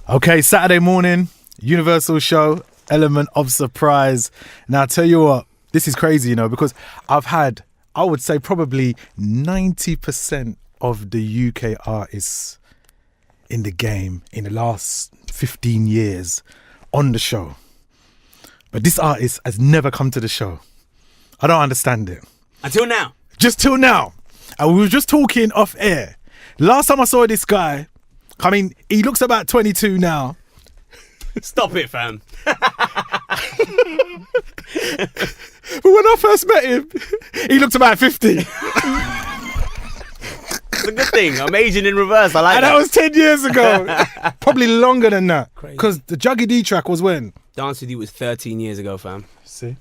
Okay, Saturday morning, Universal show, element of surprise. Now, I tell you what, this is crazy, because I've had, I would say probably 90% of the UK artists in the game in the last 15 years on the show. But this artist has never come to the show. I don't understand it. Until now. Just till now. And we were just talking off air. Last time I saw this guy, I mean, he looks about 22 now. Stop it, fam. But when I first met him, he looked about 50. It's a good thing. I'm aging in reverse. I like And that. that was 10 years ago. Probably longer than that. Because the Juggy D track was when? Dance With You was 13 years ago, fam. See?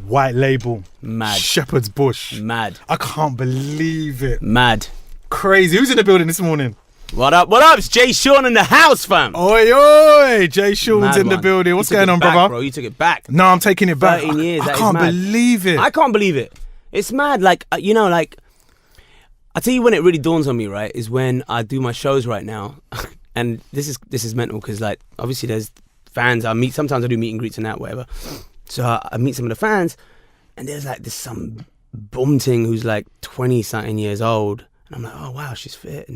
White Label. Mad. Shepherd's Bush. Mad. I can't believe it. Mad. Crazy. Who's in the building this morning? What up? What up? It's Jay Sean in the house, fam. Oi, oi. Jay Sean's Mad in the one. building. What's You took going it on, back, brother? Bro, you took it back. No, I'm taking it back. 13 years, I that is can't mad. believe it. I can't believe it. It's mad. Like, I tell you when it really dawns on me, right, is when I do my shows right now. And this is mental because, like, obviously there's fans I meet. Sometimes I do meet and greets and that, whatever. So I meet some of the fans and there's like this some bum ting who's like 20-something years old. And I'm like, oh, wow, she's fit.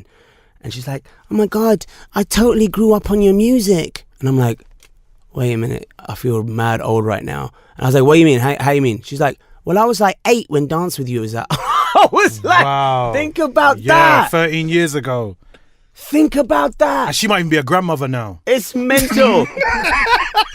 And she's like, oh my God, I totally grew up on your music. And I'm like, wait a minute, I feel mad old right now. And I was like, what do you mean? How you mean? She's like, well, I was like 8 when Dance With You was out. I was like, wow. Think about Yeah, that. 13 years ago. Think about that. And she might even be a grandmother now. It's mental.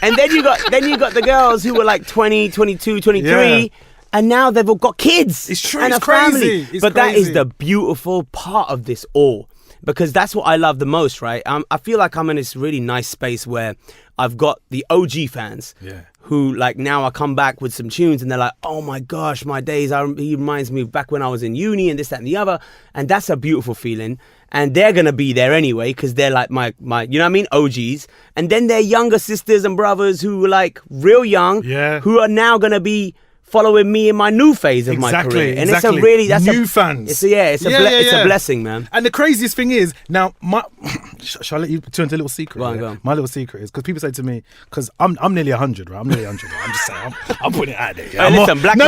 And then you got the girls who were like 20, 22, 23. Yeah. And now they've all got kids. It's true, And it's a family. crazy. It's But that is crazy. the beautiful part of this all. Because that's what I love the most, right? I feel like I'm in this really nice space where I've got the OG fans who, like, now I come back with some tunes and they're like, oh my gosh, my days, he reminds me of back when I was in uni and this, that and the other. And that's a beautiful feeling. And they're going to be there anyway because they're like my, you know what I mean, OGs. And then their younger sisters and brothers who were like real young who are now going to be following me in my new phase of my career. And it's a really, that's new fans. It's a blessing, man. And the craziest thing is, now, shall I let you turn to a little secret? Go on, go on. My little secret is, because people say to me, because I'm nearly 100, right? I'm nearly 100. Right? I'm just saying, I'm putting it out there. Yeah? Hey, listen, black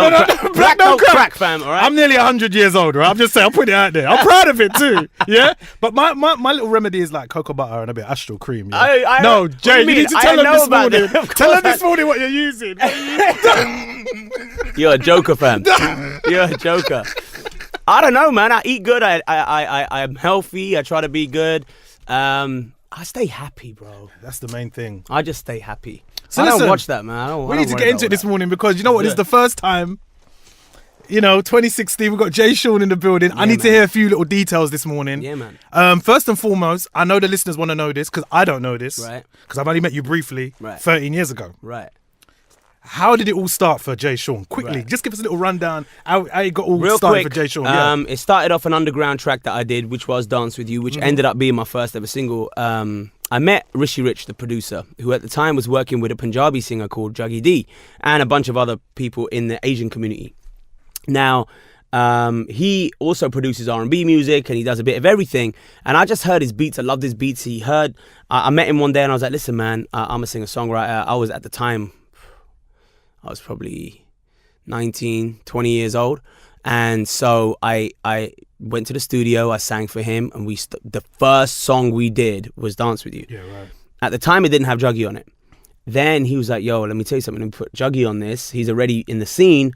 don't crack, fam, all right? I'm nearly 100 years old, right? I'm just saying, I'm putting it out there. I'm proud of it too, yeah? But my little remedy is like cocoa butter and a bit of astral cream, yeah? No, Jay, you need to tell them this morning. Tell them this morning what you're using. You're a joker, fam. You're a joker. I don't know, man. I eat good. I'm healthy. I try to be good. I stay happy, bro. That's the main thing. I just stay happy. So I listen, don't watch that, man. We need to get into it this morning because you know what? It's the first time, 2016, we've got Jay Sean in the building. I need to hear a few little details this morning. Yeah, man. First and foremost, I know the listeners want to know this because I don't know this. Right. Because I've only met you briefly 13 years ago. Right. How did it all start for Jay Sean? Quickly, just give us a little rundown how it got all Real started quick, for Jay Sean. It started off an underground track that I did, which was Dance With You, which ended up being my first ever single. I met Rishi Rich, the producer, who at the time was working with a Punjabi singer called Juggy D and a bunch of other people in the Asian community. Now, he also produces R&B music and he does a bit of everything. And I just heard his beats. I loved his beats. I met him one day and I was like, listen, man, I'm a singer-songwriter. I was at the time, I was probably 19, 20 years old. And so I went to the studio, I sang for him, and the first song we did was Dance With You. Yeah, right. At the time, it didn't have Juggy on it. Then he was like, yo, let me tell you something. Let me put Juggy on this. He's already in the scene.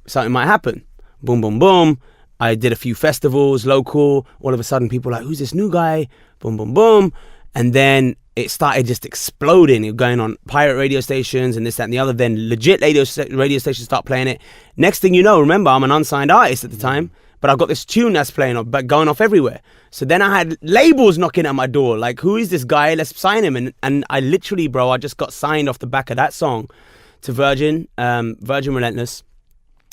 Something might happen. Boom, boom, boom. I did a few festivals, local. All of a sudden, people were like, who's this new guy? Boom, boom, boom. And then it started just exploding. It was going on pirate radio stations and this, that, and the other. Then legit radio stations start playing it. Next thing you know, remember, I'm an unsigned artist at the time, but I've got this tune that's playing, but going off everywhere. So then I had labels knocking at my door, like, who is this guy? Let's sign him. And I literally, bro, I just got signed off the back of that song to Virgin Relentless.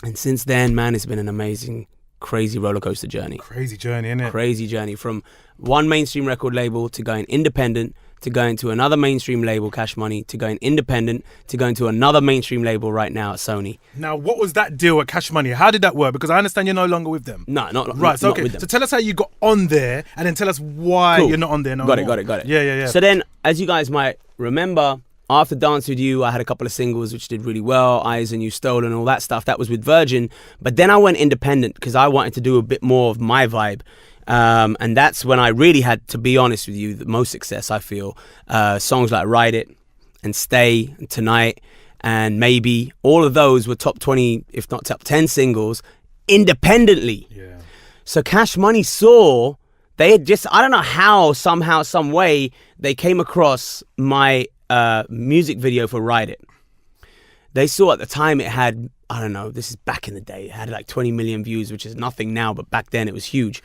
And since then, man, it's been an amazing, crazy roller coaster journey. Crazy journey, innit? Crazy journey from one mainstream record label to going independent, to going to another mainstream label, Cash Money, to going independent, to going to another mainstream label right now at Sony. Now, what was that deal at Cash Money? How did that work? Because I understand you're no longer with them. No, not Right, so not okay. with them. So tell us how you got on there, and then tell us why Cool. you're not on there no Got more. it. Yeah. So then, as you guys might remember, after Dance With You, I had a couple of singles which did really well, Eyes on You, Stolen, all that stuff. That was with Virgin. But then I went independent because I wanted to do a bit more of my vibe. And that's when I really had, to be honest with you, the most success, I feel. Songs like Ride It and Stay and Tonight and Maybe. All of those were top 20, if not top 10 singles independently. Yeah. So Cash Money saw, they had just, I don't know how, somehow, some way, they came across my music video for Ride It. They saw at the time it had, I don't know, this is back in the day, it had like 20 million views, which is nothing now, but back then it was huge.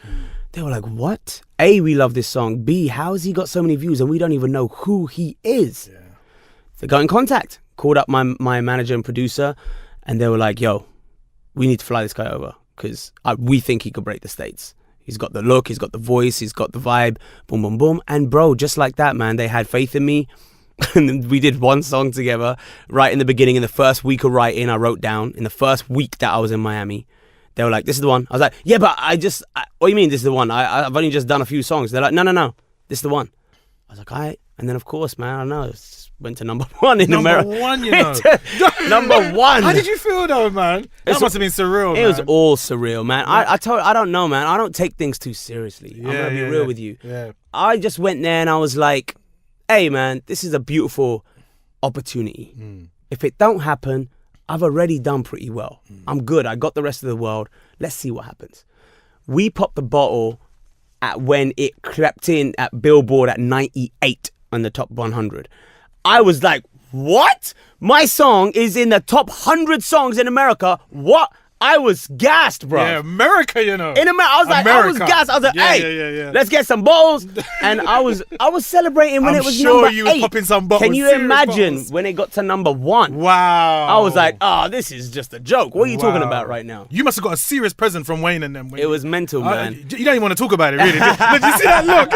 They were like, what? A, we love this song. B, how has he got so many views and we don't even know who he is? Yeah. They got in contact, called up my manager and producer, and they were like, yo, we need to fly this guy over because we think he could break the States. He's got the look, he's got the voice, he's got the vibe, boom, boom, boom. And bro, just like that, man, they had faith in me. And we did one song together right in the beginning. In the first week of writing, I wrote down, in the first week that I was in Miami, they were like, this is the one. I was like, yeah, but what do you mean this is the one? I've only just done a few songs. They're like, no, this is the one. I was like, all right. And then, of course, man, I don't know, went to number one in America. Number one, you know. Number one. How did you feel though, man? That must have been surreal, It man. was all surreal, man. I don't know, man. I don't take things too seriously. I'm going to be real with you. Yeah. I just went there and I was like, hey, man, this is a beautiful opportunity. If it don't happen, I've already done pretty well. I'm good. I got the rest of the world. Let's see what happens. We popped the bottle at when it crept in at Billboard at 98 on the top 100. I was like, what? My song is in the top 100 songs in America. What? I was gassed, bro. Yeah, America, you know. In America, I was like, I was gassed. I was like, hey, let's get some balls. And I was celebrating when it was sure number you 8. was popping some bottles. Can you imagine when it got to number 1? Wow. I was like, this is just a joke. What are you talking about right now? You must have got a serious present from Wayne and them. It was mental, man. You don't even want to talk about it, really. Did you see that look?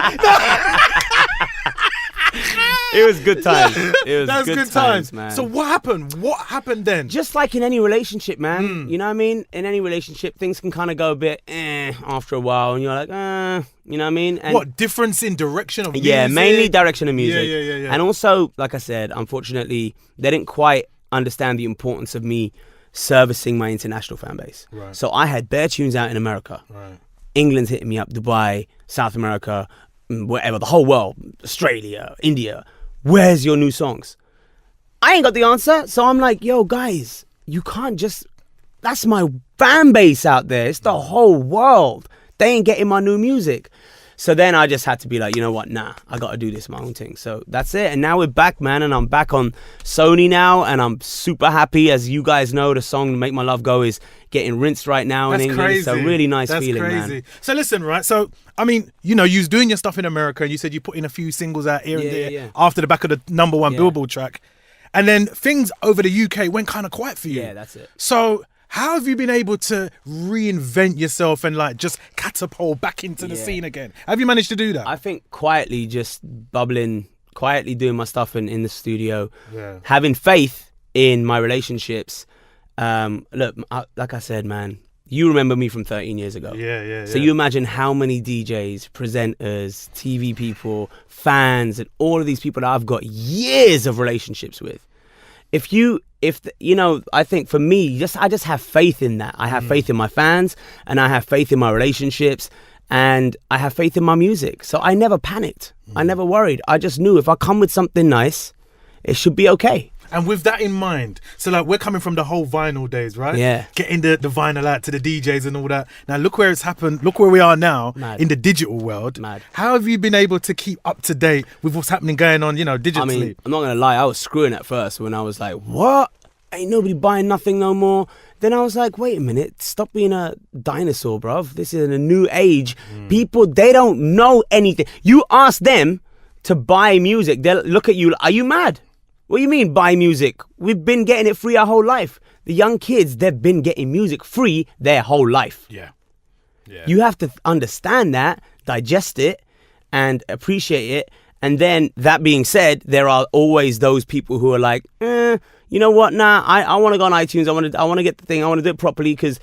It was good times. It was That's good times, man. So what happened? What happened then? Just like in any relationship, man. You know what I mean? In any relationship, things can kind of go a bit after a while, and you're like, you know what I mean? And what difference in direction of music? Yeah, mainly direction of music. Yeah. And also, like I said, unfortunately, they didn't quite understand the importance of me servicing my international fan base. Right. So I had bare tunes out in America. Right. England's hitting me up, Dubai, South America, wherever, the whole world, Australia, India. Where's your new songs? I ain't got the answer. So I'm like, yo, guys, you can't just... That's my fan base out there. It's the whole world. They ain't getting my new music. So then I just had to be like, you know what? Nah, I got to do this my own thing. So that's it. And now we're back, man. And I'm back on Sony now. And I'm super happy. As you guys know, the song Make My Love Go is getting rinsed right now in England. Crazy. It's a really nice feeling, crazy. man. So listen, right? So, I mean, you know, you was doing your stuff in America and you said you put in a few singles out here and there after the back of the number one Billboard track. And then things over the UK went kind of quiet for you. Yeah, that's it. So how have you been able to reinvent yourself and like just catapult back into the scene again? Have you managed to do that? I think quietly just bubbling, quietly doing my stuff in the studio, having faith in my relationships. Look, like I said, man, you remember me from 13 years ago. Yeah. So you imagine how many DJs, presenters, TV people, fans, and all of these people that I've got years of relationships with. I think for me, I just have faith in that. I have faith in my fans, and I have faith in my relationships, and I have faith in my music. So I never panicked. I never worried. I just knew if I come with something nice, it should be okay. And with that in mind, so like we're coming from the whole vinyl days, right? Yeah. Getting the vinyl out to the DJs and all that. Now look where it's happened. Look where we are now in the digital world. Mad. How have you been able to keep up to date with what's happening going on, digitally? I mean, I'm not going to lie. I was screwing at first when I was like, what? Ain't nobody buying nothing no more. Then I was like, wait a minute. Stop being a dinosaur, bruv. This is in a new age. People, they don't know anything. You ask them to buy music. They'll look at you. Are you mad? What do you mean buy music? We've been getting it free our whole life. The young kids, they've been getting music free their whole life. Yeah. Yeah. You have to understand that, digest it, and appreciate it. And then, that being said, there are always those people who are like, you know what? Nah, I want to go on iTunes. I want to get the thing. I want to do it properly because,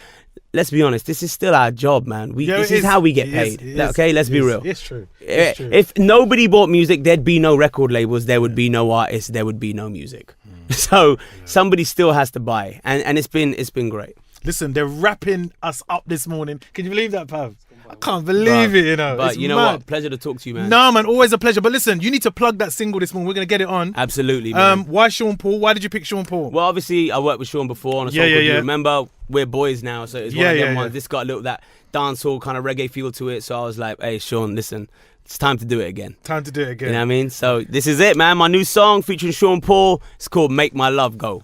let's be honest, this is still our job, man. This is how we get paid. Okay, let's be real. It's true. If nobody bought music, there'd be no record labels. There would be no artists. There would be no music. So somebody still has to buy, and it's been great. Listen, they're wrapping us up this morning. Can you believe that, Pav? I can't believe it, you know. But it's you know mad. what? Pleasure to talk to you, man. No, man, always a pleasure. But listen, you need to plug that single this morning. We're going to get it on. Absolutely, man. Why Sean Paul? Why did you pick Sean Paul? Well, obviously, I worked with Sean before on a song called You Remember. We're boys now, so it's one of them ones. This got a little that dancehall kind of reggae feel to it. So I was like, hey, Sean, listen, it's time to do it again. Time to do it again. You know what I mean? So this is it, man. My new song featuring Sean Paul. It's called Make My Love Go.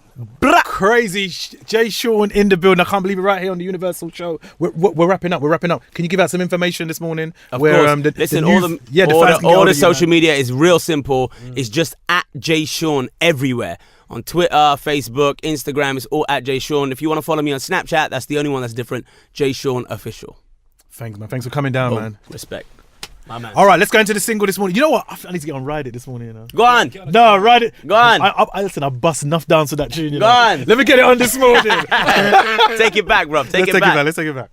Crazy. Jay Sean in the building. I can't believe it, right here on the Universal Show. We're wrapping up. Can you give out some information this morning? Of course. Listen, all the social media is real simple. It's just at Jay Sean everywhere. On Twitter, Facebook, Instagram, it's all at Jay Sean. If you want to follow me on Snapchat, that's the only one that's different. Jay Sean Official. Thanks, man. Thanks for coming down, man. Respect. My man. All right, let's go into the single this morning. You know what? I need to get on Ride It this morning, you know. Go on. No, Ride It. Go on. Listen, I bust enough dance to that tune, you know. Go on. Let me get it on this morning. Take it back, bro. Let's take it back.